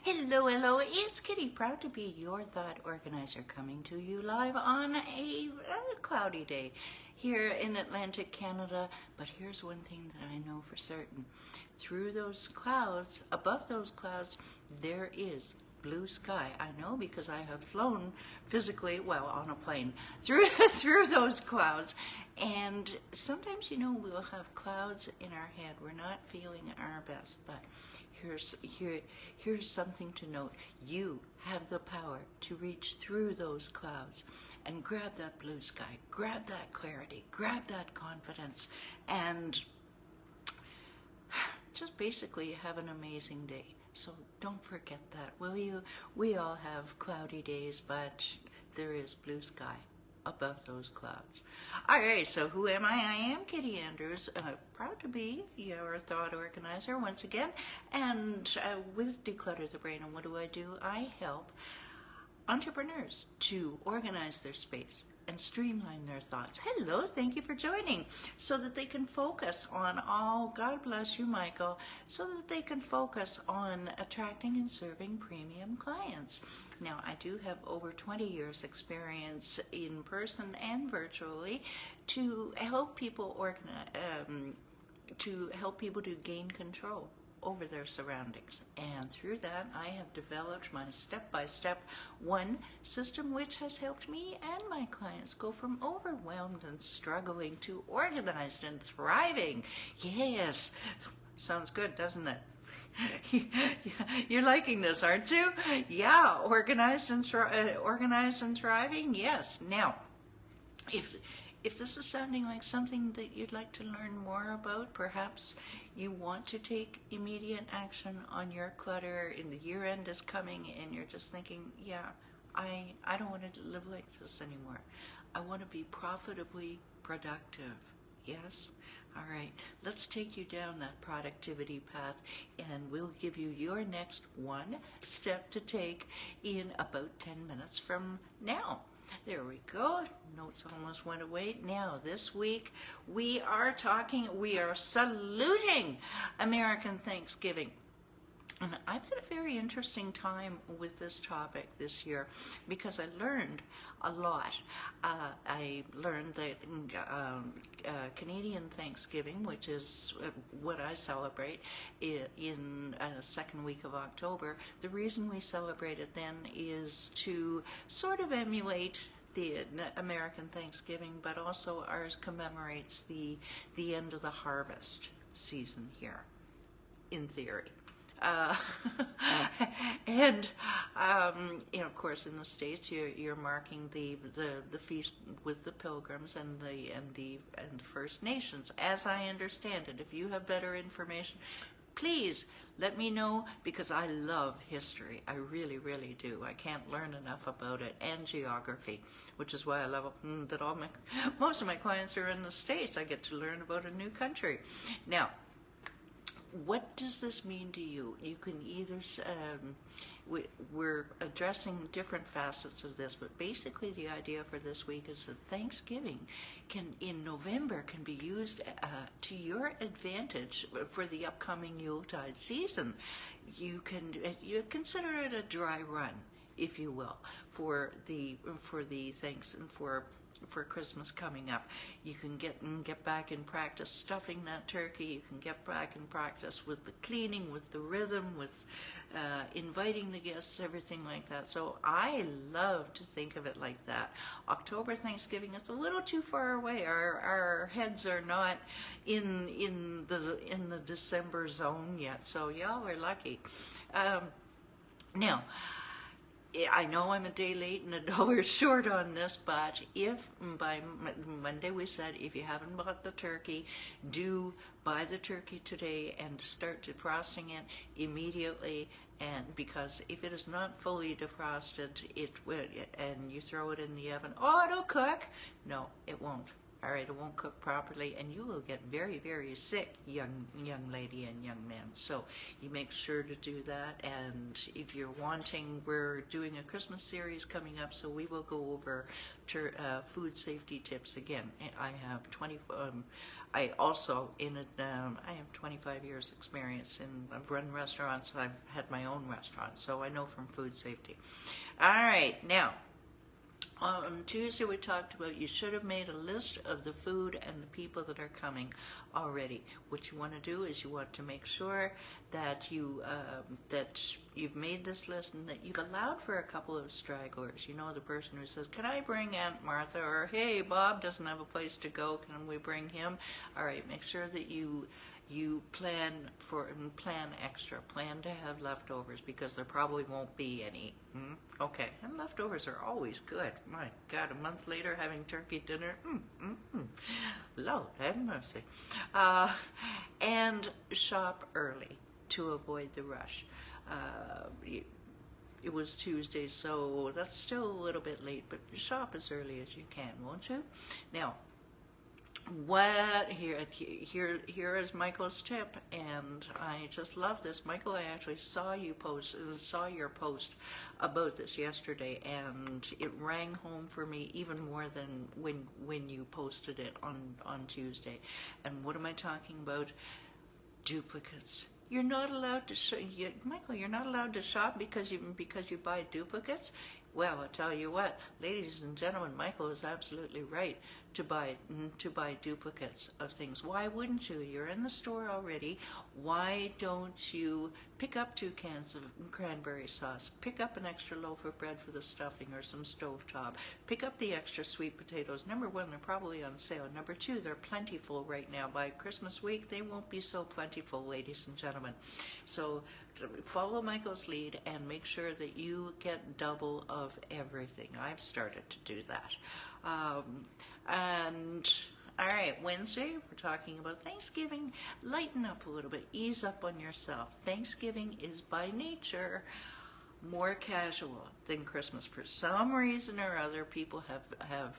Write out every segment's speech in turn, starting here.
Hello, hello, it's Kitti, proud to be your thought organizer, coming to you live on a cloudy day here in Atlantic Canada. But here's one thing that I know for certain. Through those clouds, above those clouds, there is blue sky. I know because I have flown physically, well, on a plane, through those clouds. And sometimes, we'll have clouds in our head. We're not feeling our best, but here's something to note. You have the power to reach through those clouds and grab that blue sky, grab that clarity, grab that confidence, and just basically have an amazing day. So don't forget that, will you? We all have cloudy days, but there is blue sky above those clouds. All right, so who am I? I am Kitti Andrews, proud to be your thought organizer once again, and with Declutter the Brain. And what do? I help entrepreneurs to organize their space and streamline their thoughts. Hello, thank you for joining, so that they can focus on all, God bless you, Michael, so that they can focus on attracting and serving premium clients. Now, I do have over 20 years experience in person and virtually to help people to gain control over their surroundings. And through that, I have developed my step-by-step one system, which has helped me and my clients go from overwhelmed and struggling to organized and thriving. Yes, sounds good, doesn't it? You're liking this, aren't you? Yeah, organized and thriving. Yes. Now, if this is sounding like something that you'd like to learn more about, perhaps you want to take immediate action on your clutter, and the year end is coming and you're just thinking, yeah, I don't want to live like this anymore. I want to be profitably productive. Yes? All right, let's take you down that productivity path, and we'll give you your next one step to take in about 10 minutes from now. There we go. Notes almost went away. Now, this week, we are saluting American Thanksgiving. And I've had a very interesting time with this topic this year because I learned a lot. I learned that Canadian Thanksgiving, which is what I celebrate in second week of October, the reason we celebrate it then is to sort of emulate the American Thanksgiving, but also ours commemorates the end of the harvest season here, in theory. And of course, in the States, you're marking the feast with the Pilgrims and the First Nations, as I understand it. If you have better information, please let me know, because I love history. I really, really do. I can't learn enough about it, and geography, which is why I love that most of my clients are in the States. I get to learn about a new country. Now, what does this mean to you? You can either, we're addressing different facets of this, but basically the idea for this week is that Thanksgiving in November can be used to your advantage for the upcoming Yuletide season. You consider it a dry run, if you will, for Christmas coming up. You can get back in practice stuffing that turkey. You can get back in practice with the cleaning, with the rhythm, with inviting the guests, everything like that. So I love to think of it like that. October Thanksgiving is a little too far away. Our heads are not in the December zone yet. So y'all are lucky. Now, I know I'm a day late and $1 short on this, but if by Monday we said if you haven't bought the turkey, do buy the turkey today and start defrosting it immediately. And because if it is not fully defrosted, and you throw it in the oven, it'll cook. No, it won't. All right, it won't cook properly, and you will get very, very sick, young lady and young man. So you make sure to do that. And if you're wanting, we're doing a Christmas series coming up, so we will go over food safety tips again. I have I also, I have 25 years experience I've run restaurants, I've had my own restaurant, so I know from food safety. All right, now, on Tuesday we talked about you should have made a list of the food and the people that are coming already. What you want to do is you want to make sure that you've made this list and that you've allowed for a couple of stragglers. You know, the person who says, "Can I bring Aunt Martha?" or "Hey, Bob doesn't have a place to go. Can we bring him?" All right, make sure that you plan extra. Plan to have leftovers because there probably won't be any. Okay, and leftovers are always good. My God, a month later having turkey dinner. Lord have mercy. And shop early to avoid the rush. It was Tuesday, so that's still a little bit late, but shop as early as you can, won't you? Now, here is Michael's tip, and I just love this. Michael, I actually saw your post about this yesterday, and it rang home for me even more than when you posted it on Tuesday. And what am I talking about? Duplicates. You're not allowed to Michael, you're not allowed to shop because you buy duplicates. Well, I'll tell you what, ladies and gentlemen, Michael is absolutely right to buy duplicates of things. Why wouldn't you? You're in the store already. Why don't you pick up 2 cans of cranberry sauce? Pick up an extra loaf of bread for the stuffing or some stovetop. Pick up the extra sweet potatoes. Number 1, they're probably on sale. Number 2, they're plentiful right now. By Christmas week, they won't be so plentiful, ladies and gentlemen. So follow Michael's lead and make sure that you get double of everything. I've started to do that. And all right, Wednesday, we're talking about Thanksgiving. Lighten up a little bit. Ease up on yourself. Thanksgiving is by nature more casual than Christmas. For some reason or other, people have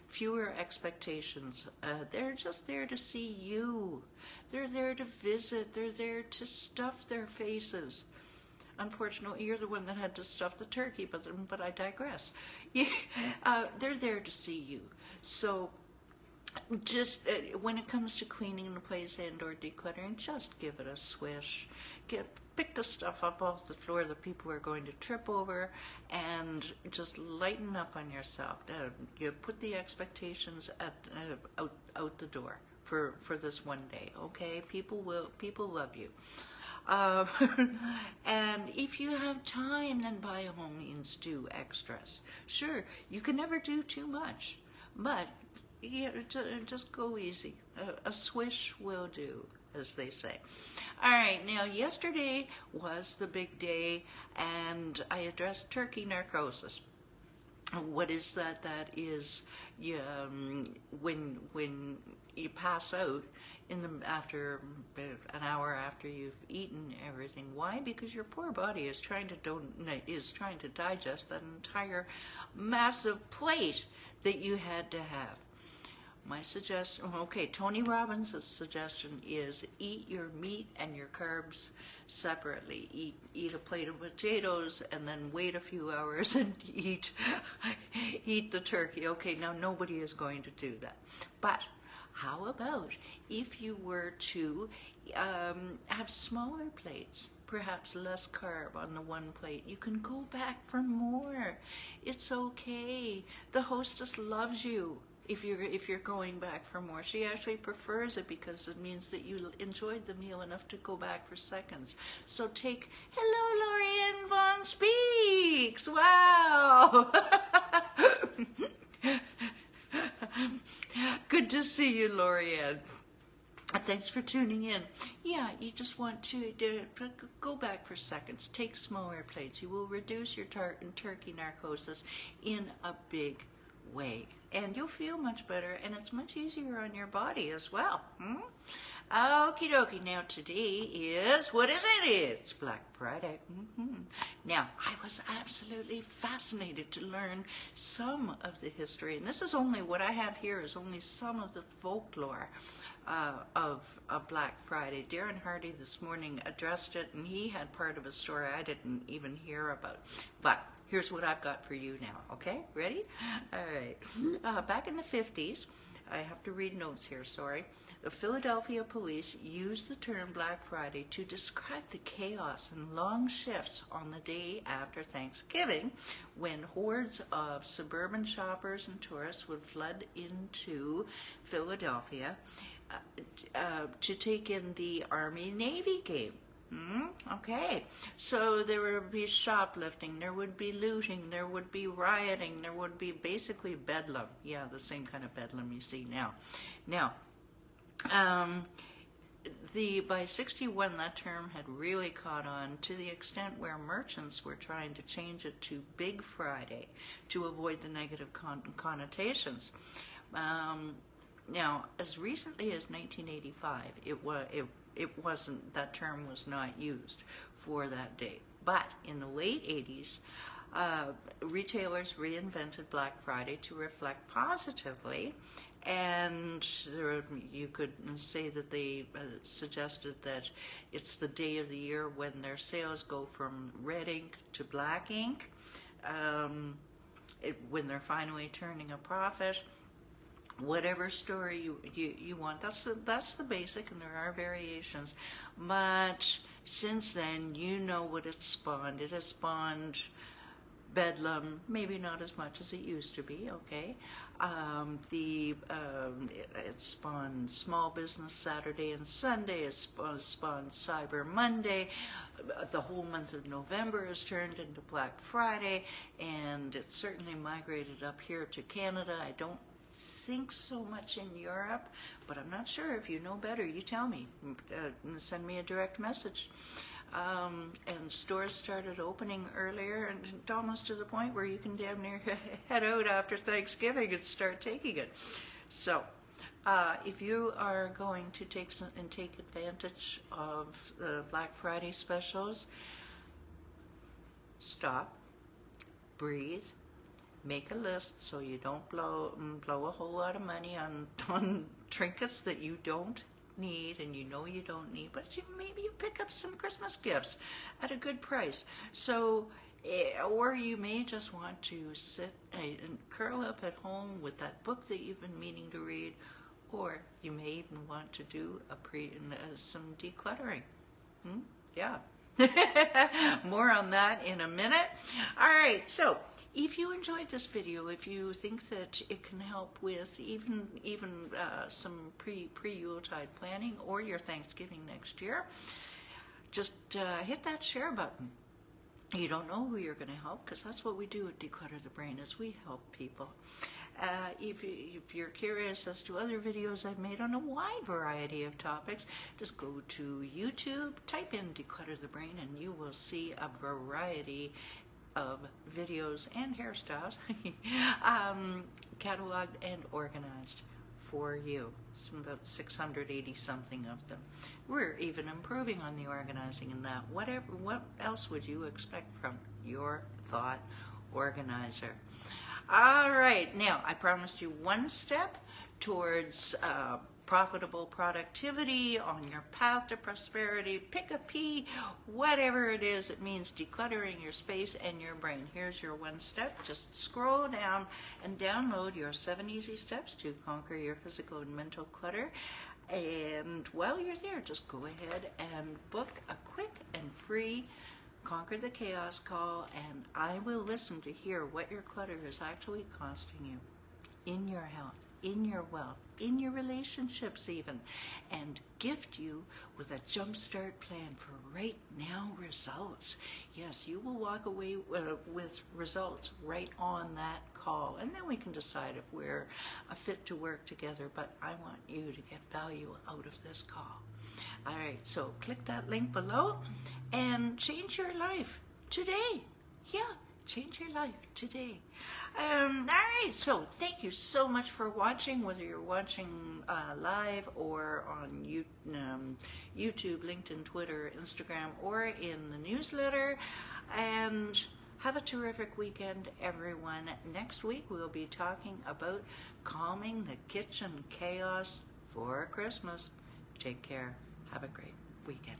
fewer expectations. They're just there to see you. They're there to visit. They're there to stuff their faces. Unfortunately, you're the one that had to stuff the turkey, but I digress. They're there to see you. So just when it comes to cleaning the place and/or decluttering, just give it a swish. Pick the stuff up off the floor that people are going to trip over, and just lighten up on yourself. You put the expectations out the door for this one day. Okay, people love you. And if you have time, then by all means do extras. Sure, you can never do too much, but just go easy. A swish will do, as they say. All right, now yesterday was the big day, and I addressed turkey narcosis. What is that? That is when you pass out after an hour after you've eaten everything. Why? Because your poor body is trying to digest that entire massive plate that you had to have. My suggestion, Tony Robbins' suggestion is eat your meat and your carbs separately. Eat a plate of potatoes and then wait a few hours and eat the turkey. Okay, now nobody is going to do that. But how about if you were to have smaller plates, perhaps less carb on the one plate? You can go back for more. It's okay. The hostess loves you if you're going back for more. She actually prefers it because it means that you enjoyed the meal enough to go back for seconds. So take, hello, Lorianne Von Speaks. Wow. Good to see you, Lorianne. Thanks for tuning in. Yeah, you just want to go back for seconds. Take smaller plates. You will reduce your turkey narcosis in a big way. And you'll feel much better, and it's much easier on your body as well. Okie dokie. Now today is, what is it? It's Black Friday. Now, I was absolutely fascinated to learn some of the history, and this is only, what I have here is only some of the folklore of Black Friday. Darren Hardy this morning addressed it, and he had part of a story I didn't even hear about. But here's what I've got for you now, okay? Ready? All right. Back in the 50s, I have to read notes here, sorry. The Philadelphia police used the term Black Friday to describe the chaos and long shifts on the day after Thanksgiving, when hordes of suburban shoppers and tourists would flood into Philadelphia to take in the Army-Navy game. Okay, so there would be shoplifting, there would be looting, there would be rioting, there would be basically bedlam. Yeah, the same kind of bedlam you see now. Now, by 61, that term had really caught on to the extent where merchants were trying to change it to Big Friday to avoid the negative connotations. Now, as recently as 1985, it wasn't, that term was not used for that day. But in the late 80s, retailers reinvented Black Friday to reflect positively, and you could say that they suggested that it's the day of the year when their sales go from red ink to black ink, when they're finally turning a profit. Whatever story you want, that's the basic, and there are variations. But since then, you know what it spawned. It has spawned bedlam, maybe not as much as it used to be. Okay, it spawned Small Business Saturday and Sunday. It spawned Cyber Monday. The whole month of November has turned into Black Friday, and it's certainly migrated up here to Canada. I don't think so much in Europe, but I'm not sure. If you know better, you tell me. Send me a direct message. And stores started opening earlier, and almost to the point where you can damn near head out after Thanksgiving and start taking it. So, if you are going to take advantage of the Black Friday specials, stop, breathe, make a list so you don't blow a whole lot of money on trinkets that you don't need and you know you don't need, but maybe you pick up some Christmas gifts at a good price. So, or you may just want to sit and curl up at home with that book that you've been meaning to read, or you may even want to do some decluttering. Yeah. More on that in a minute. All right, so if you enjoyed this video, if you think that it can help with even some pre-Yuletide planning or your Thanksgiving next year, just hit that share button. You don't know who you're going to help, because that's what we do at Declutter the Brain, is we help people. If you're curious as to other videos I've made on a wide variety of topics, just go to YouTube, type in Declutter the Brain, and you will see a variety of videos and hairstyles cataloged and organized for you. It's about 680 something of them. We're even improving on the organizing in that. What else would you expect from your thought organizer? All right, now I promised you one step towards profitable productivity on your path to prosperity. Pick a P, whatever it is, it means decluttering your space and your brain. Here's your one step. Just scroll down and download your 7 easy steps to conquer your physical and mental clutter. And while you're there, just go ahead and book a quick and free Conquer the Chaos call, and I will listen to hear what your clutter is actually costing you in your health, in your wealth, in your relationships even, and gift you with a jumpstart plan for right now results. Yes, you will walk away with results right on that call, and then we can decide if we're a fit to work together, but I want you to get value out of this call. All right, so click that link below and change your life today. Yeah, change your life today. All right, so thank you so much for watching, whether you're watching live or on YouTube, LinkedIn, Twitter, Instagram, or in the newsletter. And have a terrific weekend, everyone. Next week, we'll be talking about calming the kitchen chaos for Christmas. Take care. Have a great weekend.